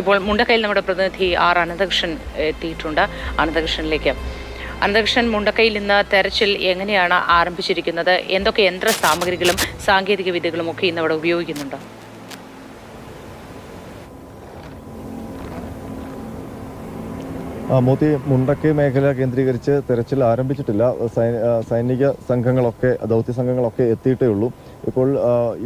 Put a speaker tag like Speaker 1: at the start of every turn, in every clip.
Speaker 1: ഇപ്പോൾ മുണ്ടക്കയിൽ നമ്മുടെ പ്രതിനിധി ആർ അനന്തകൃഷ്ണൻ എത്തിയിട്ടുണ്ട്. അനന്തകൃഷ്ണൻ, മുണ്ടക്കയിൽ ഇന്ന് തെരച്ചിൽ എങ്ങനെയാണ് ആരംഭിച്ചിരിക്കുന്നത്? എന്തൊക്കെ യന്ത്ര സാമഗ്രികളും സാങ്കേതിക വിദ്യകളും ഒക്കെ ഇന്ന് അവിടെ ഉപയോഗിക്കുന്നുണ്ട്?
Speaker 2: മോത്തി, മുണ്ടക്കൈ മേഖല കേന്ദ്രീകരിച്ച് തെരച്ചിൽ ആരംഭിച്ചിട്ടില്ല. സൈനിക സംഘങ്ങളൊക്കെ, ദൗത്യ സംഘങ്ങളൊക്കെ എത്തിയിട്ടേ ഉള്ളൂ. ഇപ്പോൾ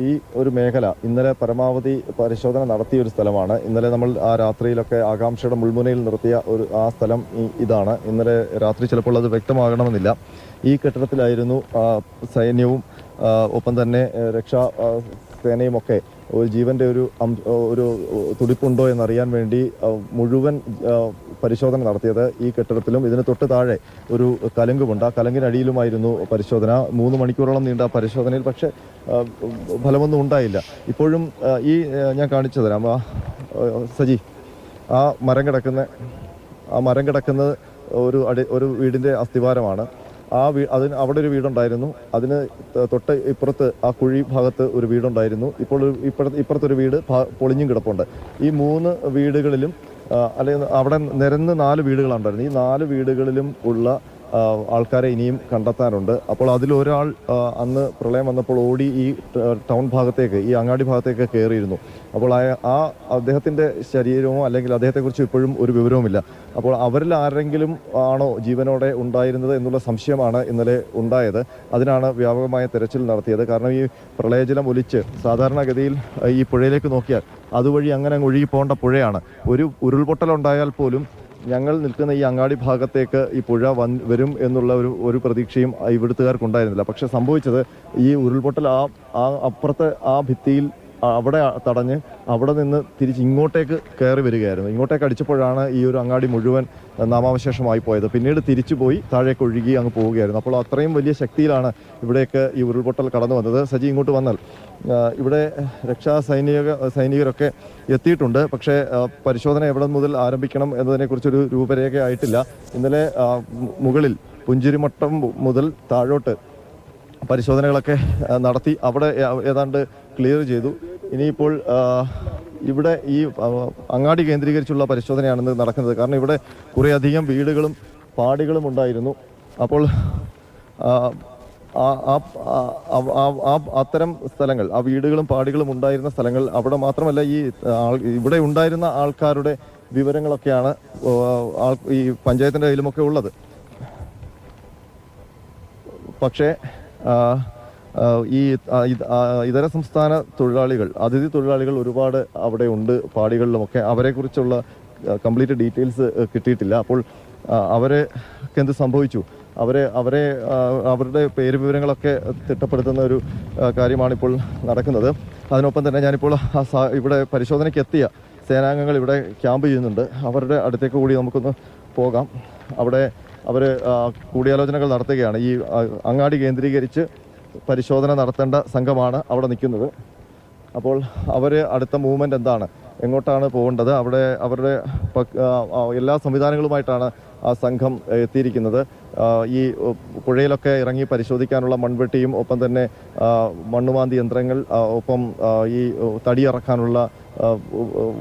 Speaker 2: ഈ ഒരു മേഖല ഇന്നലെ പരമാവധി പരിശോധന നടത്തിയ ഒരു സ്ഥലമാണ്. ഇന്നലെ നമ്മൾ ആ രാത്രിയിലൊക്കെ ആകാംക്ഷയുടെ മുൾമുനയിൽ നിർത്തിയ ആ സ്ഥലം ഇതാണ്. ഇന്നലെ രാത്രി ചിലപ്പോൾ അത് വ്യക്തമാകണമെന്നില്ല. ഈ കെട്ടിടത്തിലായിരുന്നു സൈന്യവും ഒപ്പം തന്നെ രക്ഷാ സേനയുമൊക്കെ ഒരു ജീവന്റെ ഒരു തുടിപ്പുണ്ടോ എന്നറിയാൻ വേണ്ടി മുഴുവൻ പരിശോധന നടത്തിയത്. ഈ കെട്ടിടത്തിലും ഇതിന് തൊട്ട് താഴെ ഒരു കലുങ്കുമുണ്ട്. ആ കലുങ്കിനടിയിലുമായിരുന്നു പരിശോധന. 3 മണിക്കൂറോളം നീണ്ട പരിശോധനയിൽ പക്ഷേ ഫലമൊന്നും ഉണ്ടായില്ല. ഇപ്പോഴും ഈ ഞാൻ കാണിച്ചു തരാം. സജി, ആ മരം കിടക്കുന്നത് ഒരു വീടിന്റെ അസ്ഥിവാരമാണ്. അവിടെ ഒരു വീടുണ്ടായിരുന്നു. അതിന് തൊട്ട് ഇപ്പുറത്ത് ആ കുഴി ഭാഗത്ത് ഒരു വീടുണ്ടായിരുന്നു. ഇപ്പോൾ ഇപ്പുറത്തൊരു വീട് പൊളിഞ്ഞും കിടപ്പുണ്ട്. ഈ 3 വീടുകളിലും അല്ലെങ്കിൽ അവിടെ നിരന്ന് 4 വീടുകളുണ്ടായിരുന്നു. ഈ 4 വീടുകളിലും ഉള്ള ആൾക്കാരെ ഇനിയും കണ്ടെത്താനുണ്ട്. അപ്പോൾ അതിലൊരാൾ അന്ന് പ്രളയം വന്നപ്പോൾ ഓടി ഈ ടൗൺ ഭാഗത്തേക്ക്, ഈ അങ്ങാടി ഭാഗത്തേക്ക് കയറിയിരുന്നു. അപ്പോൾ ആ അദ്ദേഹത്തിൻ്റെ ശരീരമോ അല്ലെങ്കിൽ അദ്ദേഹത്തെക്കുറിച്ച് ഇപ്പോഴും ഒരു വിവരവുമില്ല. അപ്പോൾ അവരിൽ ആരെങ്കിലും ആണോ ജീവനോടെ ഉണ്ടായിരുന്നത് എന്നുള്ള സംശയമാണ് ഇന്നലെ ഉണ്ടായത്. അതിനാണ് വ്യാപകമായ തെരച്ചിൽ നടത്തിയത്. കാരണം ഈ പ്രളയജലം ഒലിച്ച് സാധാരണഗതിയിൽ ഈ പുഴയിലേക്ക് നോക്കിയാൽ അതുവഴി അങ്ങനെ ഒഴുകി പോകേണ്ട പുഴയാണ്. ഒരു ഉരുൾപൊട്ടലുണ്ടായാൽ പോലും ഞങ്ങൾ നിൽക്കുന്ന ഈ അങ്ങാടി ഭാഗത്തേക്ക് ഈ പുഴ വരും എന്നുള്ള ഒരു പ്രതീക്ഷയും ഇവിടുത്തുകാർക്കുണ്ടായിരുന്നില്ല. പക്ഷെ സംഭവിച്ചത് ഈ ഉരുൾപൊട്ടൽ അപ്പുറത്തെ ആ ഭിത്തിയിൽ അവിടെ തടഞ്ഞ് അവിടെ നിന്ന് തിരിച്ച് ഇങ്ങോട്ടേക്ക് കയറി വരികയായിരുന്നു. ഇങ്ങോട്ടേക്ക് അടിച്ചപ്പോഴാണ് ഈ ഒരു അങ്ങാടി മുഴുവൻ നാമാവശേഷമായി പോയത്. പിന്നീട് തിരിച്ചു പോയി താഴേക്ക് ഒഴുകി അങ്ങ് പോവുകയായിരുന്നു. അപ്പോൾ അത്രയും വലിയ ശക്തിയിലാണ് ഇവിടേക്ക് ഈ ഉരുൾപൊട്ടൽ കടന്നു വന്നത്. സജി, ഇങ്ങോട്ട് വന്നാൽ ഇവിടെ രക്ഷാ സൈനികരൊക്കെ എത്തിയിട്ടുണ്ട്. പക്ഷേ പരിശോധന എവിടെ മുതൽ ആരംഭിക്കണം എന്നതിനെക്കുറിച്ചൊരു രൂപരേഖ ആയിട്ടില്ല. ഇന്നലെ മുകളിൽ പുഞ്ചിരിമട്ടം മുതൽ താഴോട്ട് പരിശോധനകളൊക്കെ നടത്തി അവിടെ ഏതാണ്ട് ക്ലിയർ ചെയ്തു. ഇനിയിപ്പോൾ ഇവിടെ ഈ അങ്ങാടി കേന്ദ്രീകരിച്ചുള്ള പരിശോധനയാണ് നടക്കുന്നത്. കാരണം ഇവിടെ കുറേയധികം വീടുകളും പാടികളും ഉണ്ടായിരുന്നു. അപ്പോൾ അത്തരം സ്ഥലങ്ങൾ, ആ വീടുകളും പാടികളും ഉണ്ടായിരുന്ന സ്ഥലങ്ങൾ, അവിടെ മാത്രമല്ല ഇവിടെ ഉണ്ടായിരുന്ന ആൾക്കാരുടെ വിവരങ്ങളൊക്കെയാണ് ഈ പഞ്ചായത്തിൻ്റെ കയ്യിലുമൊക്കെ ഉള്ളത്. പക്ഷേ ഈ ഇതര സംസ്ഥാന തൊഴിലാളികൾ, അതിഥി തൊഴിലാളികൾ ഒരുപാട് അവിടെ ഉണ്ട് പാടികളിലുമൊക്കെ. അവരെക്കുറിച്ചുള്ള കംപ്ലീറ്റ് ഡീറ്റെയിൽസ് കിട്ടിയിട്ടില്ല. അപ്പോൾ അവർക്ക് എന്ത് സംഭവിച്ചു, അവരുടെ പേര് വിവരങ്ങളൊക്കെ തിട്ടപ്പെടുത്തുന്ന ഒരു കാര്യമാണിപ്പോൾ നടക്കുന്നത്. അതിനൊപ്പം തന്നെ ഞാനിപ്പോൾ ഇവിടെ പരിശോധനയ്ക്ക് എത്തിയ സേനാംഗങ്ങൾ ഇവിടെ ക്യാമ്പ് ചെയ്യുന്നുണ്ട്. അവരുടെ അടുത്തേക്ക് കൂടി നമുക്കൊന്ന് പോകാം. അവിടെ അവർ കൂടിയാലോചനകൾ നടത്തുകയാണ്. ഈ അങ്ങാടി കേന്ദ്രീകരിച്ച് പരിശോധന നടത്തേണ്ട സംഘമാണ് അവിടെ നിൽക്കുന്നത്. അപ്പോൾ അടുത്ത മൂവ്മെൻ്റ് എന്താണ്, എങ്ങോട്ടാണ് പോകേണ്ടത്, അവരുടെ എല്ലാ സംവിധാനങ്ങളുമായിട്ടാണ് ആ സംഘം എത്തിയിരിക്കുന്നത്. ഈ പുഴയിലൊക്കെ ഇറങ്ങി പരിശോധിക്കാനുള്ള മൺവെട്ടിയും ഒപ്പം തന്നെ മണ്ണുമാന്തി യന്ത്രങ്ങൾ, ഒപ്പം ഈ തടിയിറക്കാനുള്ള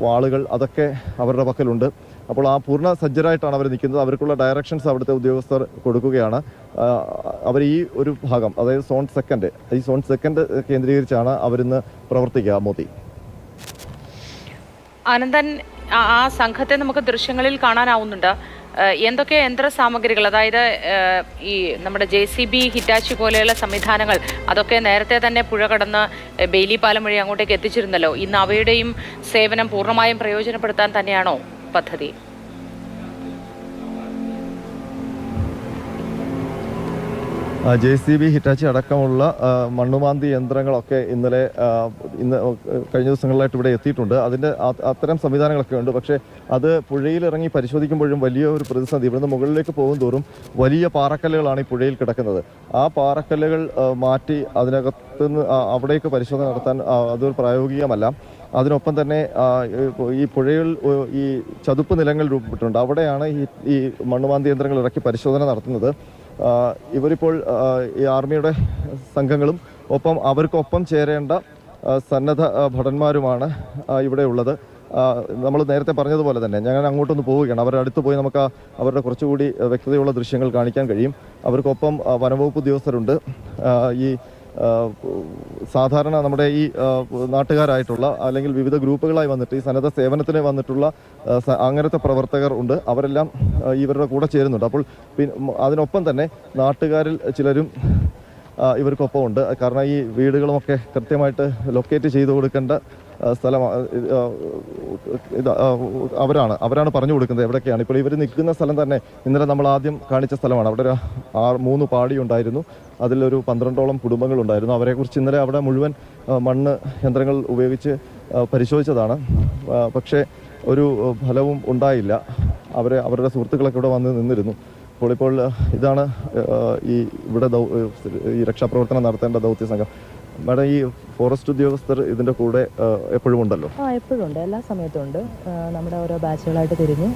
Speaker 2: വാളുകൾ, അതൊക്കെ അവരുടെ പക്കലുണ്ട്. അപ്പോൾ ആ പൂർണ്ണ സജ്ജരായിട്ടാണ് അവർ നിൽക്കുന്നത്. അവർക്കുള്ള ഡയറക്ഷൻസ് അവിടുത്തെ ഉദ്യോഗസ്ഥർ കൊടുക്കുകയാണ്. അവർ ഈ ഒരു ഭാഗം, അതായത് സോൺ സെക്കൻഡ് കേന്ദ്രീകരിച്ചാണ് അവരിന്ന് പ്രവർത്തിക്കുക. മോദി,
Speaker 1: അനന്തൻ, ആ സംഘത്തെ നമുക്ക് ദൃശ്യങ്ങളിൽ കാണാനാവുന്നുണ്ട്. എന്തൊക്കെ യന്ത്ര സാമഗ്രികൾ, അതായത് ഈ നമ്മുടെ JCB, ഹിറ്റാച്ചി പോലെയുള്ള സംവിധാനങ്ങൾ, അതൊക്കെ നേരത്തെ തന്നെ പുഴ കടന്ന് ബെയിലി പാലം വഴി അങ്ങോട്ടേക്ക് എത്തിച്ചിരുന്നല്ലോ. ഇന്ന് അവയുടെയും സേവനം പൂർണ്ണമായും പ്രയോജനപ്പെടുത്താൻ തന്നെയാണോ പദ്ധതി?
Speaker 2: JCB, ഹിറ്റാച്ചി അടക്കമുള്ള മണ്ണുമാന്തി യന്ത്രങ്ങളൊക്കെ ഇന്ന് കഴിഞ്ഞ ദിവസങ്ങളിലായിട്ട് ഇവിടെ എത്തിയിട്ടുണ്ട്. അതിൻ്റെ അത്തരം സംവിധാനങ്ങളൊക്കെ ഉണ്ട്. പക്ഷേ അത് പുഴയിലിറങ്ങി പരിശോധിക്കുമ്പോഴും വലിയ ഒരു പ്രതിസന്ധി. ഇവിടുന്ന് മുകളിലേക്ക് പോകും തോറും വലിയ പാറക്കല്ലുകളാണ് ഈ പുഴയിൽ കിടക്കുന്നത്. ആ പാറക്കല്ലുകൾ മാറ്റി അതിനകത്തുനിന്ന് അവിടേക്ക് പരിശോധന നടത്താൻ അതൊരു പ്രായോഗികമല്ല. അതിനൊപ്പം തന്നെ ഈ പുഴയിൽ ഈ ചതുപ്പ് നിലങ്ങൾ രൂപപ്പെട്ടിട്ടുണ്ട്. അവിടെയാണ് ഈ മണ്ണുമാന്തി യന്ത്രങ്ങൾ ഇറക്കി പരിശോധന നടത്തുന്നത്. ഇവരിപ്പോൾ ഈ ആർമിയുടെ സംഘങ്ങളും ഒപ്പം അവർക്കൊപ്പം ചേരേണ്ട സന്നദ്ധ ഭടന്മാരുമാണ് ഇവിടെ ഉള്ളത്. നമ്മൾ നേരത്തെ പറഞ്ഞതുപോലെ തന്നെ ഞങ്ങൾ അങ്ങോട്ടൊന്ന് പോവുകയാണ്. അവരുടെ അടുത്ത് പോയി നമുക്ക് അവരുടെ കുറച്ചുകൂടി വ്യക്തതയുള്ള ദൃശ്യങ്ങൾ കാണിക്കാൻ കഴിയും. അവർക്കൊപ്പം വനംവകുപ്പ് ഉദ്യോഗസ്ഥരുണ്ട്. ഈ സാധാരണ നമ്മുടെ ഈ നാട്ടുകാരായിട്ടുള്ള അല്ലെങ്കിൽ വിവിധ ഗ്രൂപ്പുകളായി വന്നിട്ട് ഈ സന്നദ്ധ സേവനത്തിന് വന്നിട്ടുള്ള അങ്ങനത്തെ പ്രവർത്തകർ ഉണ്ട്. അവരെല്ലാം ഇവരുടെ കൂടെ ചേരുന്നുണ്ട്. അപ്പോൾ അതിനൊപ്പം തന്നെ നാട്ടുകാരിൽ ചിലരും ഇവർക്കൊപ്പം ഉണ്ട്. കാരണം ഈ വീടുകളുമൊക്കെ കൃത്യമായിട്ട് ലൊക്കേറ്റ് ചെയ്ത് കൊടുക്കേണ്ട സ്ഥലം അവരാണ് പറഞ്ഞു കൊടുക്കുന്നത് എവിടെയൊക്കെയാണ്. ഇപ്പോൾ ഇവർ നിൽക്കുന്ന സ്ഥലം തന്നെ ഇന്നലെ നമ്മൾ ആദ്യം കാണിച്ച സ്ഥലമാണ്. അവിടെ ഒരു 3 പാടി ഉണ്ടായിരുന്നു. അതിലൊരു 12ഓളം കുടുംബങ്ങളുണ്ടായിരുന്നു. അവരെക്കുറിച്ച് ഇന്നലെ അവിടെ മുഴുവൻ മണ്ണ് യന്ത്രങ്ങൾ ഉപയോഗിച്ച് പരിശോധിച്ചതാണ്. പക്ഷേ ഒരു ഫലവും ഉണ്ടായില്ല. അവരുടെ സുഹൃത്തുക്കളൊക്കെ ഇവിടെ വന്ന് നിന്നിരുന്നു. ഇപ്പോൾ ഇതാണ് ഇവിടെ ഈ രക്ഷാപ്രവർത്തനം നടത്തേണ്ട ദൗത്യ സംഘം. മാഡം, ഈ ഫോറസ്റ്റ് ഉദ്യോഗസ്ഥർ ഇതിൻ്റെ കൂടെ എപ്പോഴും ഉണ്ടല്ലോ?
Speaker 3: എപ്പോഴും ഉണ്ട്, എല്ലാ സമയത്തും ഉണ്ട്. നമ്മുടെ ഓരോ ബാച്ചുകളായിട്ട് തിരിഞ്ഞ്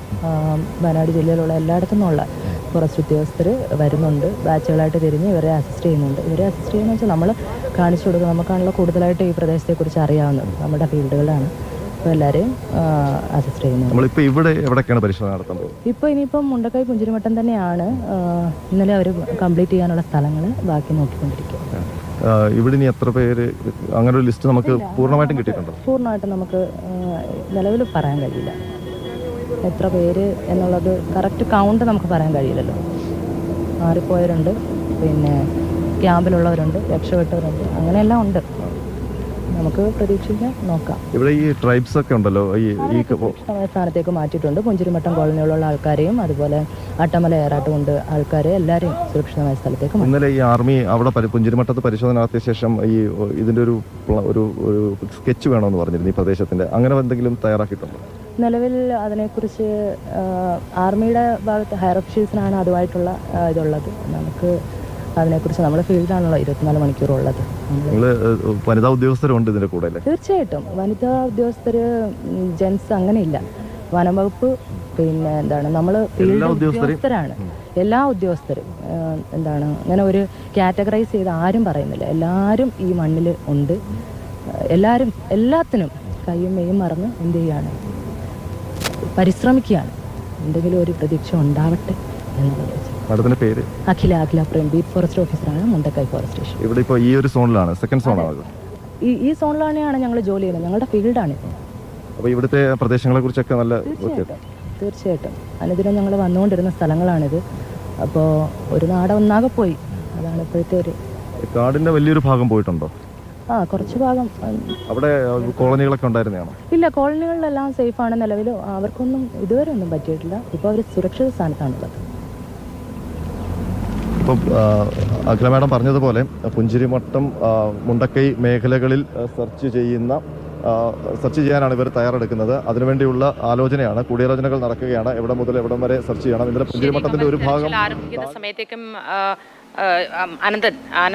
Speaker 3: വയനാട് ജില്ലയിലുള്ള എല്ലായിടത്തു നിന്നുള്ള ഫോറസ്റ്റ് ഉദ്യോഗസ്ഥർ വരുന്നുണ്ട്. ബാച്ചുകളായിട്ട് തിരിഞ്ഞ് ഇവരെ അസിസ്റ്റ് ചെയ്യുന്നുണ്ട്. ഇവരെ അസിസ്റ്റ് ചെയ്യുന്ന വെച്ചാൽ നമ്മൾ കാണിച്ചു കൊടുക്കുക. നമുക്കാണല്ലോ കൂടുതലായിട്ട് ഈ പ്രദേശത്തെക്കുറിച്ച് അറിയാവുന്നത്, നമ്മുടെ ഫീൽഡുകളാണ്. അപ്പോൾ എല്ലാവരെയും അസിസ്റ്റ് ചെയ്യുന്നുണ്ട്.
Speaker 2: നമ്മളിപ്പോൾ ഇവിടെ എവിടെയൊക്കെയാണ് പരിശോധന നടത്തുന്നത്?
Speaker 3: ഇപ്പോൾ ഇനിയിപ്പം മുണ്ടക്കൈ പുഞ്ചിരിമട്ടം തന്നെയാണ് ഇന്നലെ അവർ കംപ്ലീറ്റ് ചെയ്യാനുള്ള സ്ഥലങ്ങൾ ബാക്കി നോക്കിക്കൊണ്ടിരിക്കുക.
Speaker 2: ഇവിടെ ഇനി എത്ര പേര്, അങ്ങനെ ഒരു ലിസ്റ്റ് നമുക്ക് പൂർണ്ണമായിട്ടും കിട്ടിയിട്ടുണ്ടോ?
Speaker 3: പൂർണ്ണമായിട്ടും നമുക്ക് നിലവിൽ പറയാൻ കഴിയില്ല എത്ര പേര് എന്നുള്ളത്. കറക്റ്റ് കൗണ്ട് നമുക്ക് പറയാൻ കഴിയില്ലല്ലോ. മാറിപ്പോയവരുണ്ട്, പിന്നെ ക്യാമ്പിലുള്ളവരുണ്ട്, രക്ഷപ്പെട്ടവരുണ്ട്, അങ്ങനെയെല്ലാം ഉണ്ട്. നമുക്ക് പ്രതീക്ഷിക്കാം, നോക്കാം.
Speaker 2: ഇവിടെ ഈ ട്രൈബ്സ് ഒക്കെ ഉണ്ടല്ലോ, ഈ
Speaker 3: സ്ഥാനത്തേക്ക് മാറ്റിയിട്ടുണ്ട്. പുഞ്ചിരിമട്ടം കോളനിയിലുള്ള ആൾക്കാരെയും അതുപോലെ അട്ടമല ഏറാട്ടുകൊണ്ട് ആൾക്കാരെ എല്ലാവരെയും സുരക്ഷിതമായ സ്ഥലത്തേക്ക്.
Speaker 2: ഇന്നലെ ഈ ആർമി അവിടെ പുഞ്ചിരിമട്ടത്ത് പരിശോധന നടത്തിയ ശേഷം ഇതിന്റെ ഒരു സ്കെച്ച് വേണമെന്ന് പറഞ്ഞിരുന്നു ഈ പ്രദേശത്തിന്റെ. അങ്ങനെ എന്തെങ്കിലും തയ്യാറാക്കിയിട്ടുണ്ടോ?
Speaker 3: നിലവിൽ അതിനെക്കുറിച്ച് ആർമിയുടെ ഭാഗത്ത് ഹയർ ഓഫീസേഴ്സിനാണ് അതുമായിട്ടുള്ള ഇതുള്ളത്. നമുക്ക് അതിനെക്കുറിച്ച് നമ്മുടെ ഫീൽഡാണല്ലോ 24 മണിക്കൂറുള്ളത്.
Speaker 2: വനിതാ ഉദ്യോഗസ്ഥരുണ്ട് ഇതിന്റെ കൂടെ?
Speaker 3: തീർച്ചയായിട്ടും വനിതാ ഉദ്യോഗസ്ഥർ, ജെൻസ് അങ്ങനെയില്ല. വനംവകുപ്പ്, പിന്നെ എന്താണ്, നമ്മൾ ഫീൽഡ് ഉദ്യോഗസ്ഥരാണ്. എല്ലാ ഉദ്യോഗസ്ഥരും അങ്ങനെ ഒരു കാറ്റഗറൈസ് ചെയ്ത് ആരും പറയുന്നില്ല. എല്ലാവരും ഈ മണ്ണിൽ ഉണ്ട്. എല്ലാവരും എല്ലാത്തിനും കയ്യും മെയ്യും മറന്ന് എന്ത് ചെയ്യാണ്, പരിശ്രമിക്കുകയാണ്. എന്തെങ്കിലും ഒരു പ്രതീക്ഷ ഉണ്ടാവട്ടെ എന്നുള്ളത്.
Speaker 2: മാഡത്തിന്റെ പേര്?
Speaker 3: അഖില പ്രേം, ബീറ്റ് ഫോറസ്റ്റ് ഓഫീസറാണ്, മുണ്ടക്കൈ ഫോറസ്റ്റ് സ്റ്റേഷൻ.
Speaker 2: ഇവിടെ ഇപ്പോൾ ഈ ഒരു സോണിലാണ്, സെക്കൻഡ് സോണാണ്.
Speaker 3: ഈ സോണിലാണ് ഞങ്ങൾ ജോലി ചെയ്യുന്നത്. ഞങ്ങളുടെ ഫീൽഡാണ് ഇപ്പോൾ.
Speaker 2: അപ്പോൾ ഇവിടുത്തെ പ്രദേശങ്ങളെ കുറിച്ചൊക്കെ നല്ല
Speaker 3: തീർച്ചയായിട്ടും അനുദിനം ഞങ്ങൾ വന്നുകൊണ്ടിരുന്ന സ്ഥലങ്ങളാണിത്. അപ്പോൾ ഒരു നാട് ഒന്നാകെ പോയി. അതാണ് ഇപ്പോഴത്തെ ഒരു.
Speaker 2: കാടിന്റെ വലിയൊരു ഭാഗം പോയിട്ടുണ്ടോ?
Speaker 3: കുറച്ച് ഭാഗം. അവിടെ
Speaker 2: കോളനികളൊക്കെ ഉണ്ടായിരുന്നതാണോ?
Speaker 3: ഇല്ല, കോളനികളിലെല്ലാം സേഫാണ്. നിലവിൽ അവർക്കൊന്നും ഇതുവരെ ഒന്നും പറ്റിയിട്ടില്ല. ഇപ്പോൾ അവർ സുരക്ഷിത സ്ഥാനത്താണുള്ളത്.
Speaker 2: ഇപ്പം അഖില മാഡം പറഞ്ഞതുപോലെ പുഞ്ചിരിമട്ടം, മുണ്ടക്കൈ മേഖലകളിൽ സെർച്ച് ചെയ്യാനാണ് ഇവർ തയ്യാറെടുക്കുന്നത്. അതിനുവേണ്ടിയുള്ള ആലോചനയാണ്, കൂടിയാലോചനകൾ നടക്കുകയാണ്. എവിടെ മുതൽ എവിടം വരെ സെർച്ച് ചെയ്യണം. ഇന്നലെ പുഞ്ചിരിമട്ടത്തിന്റെ ഒരു ഭാഗം
Speaker 1: ആരംഭിക്കുന്ന സമയത്തേക്കും അനന്തൻ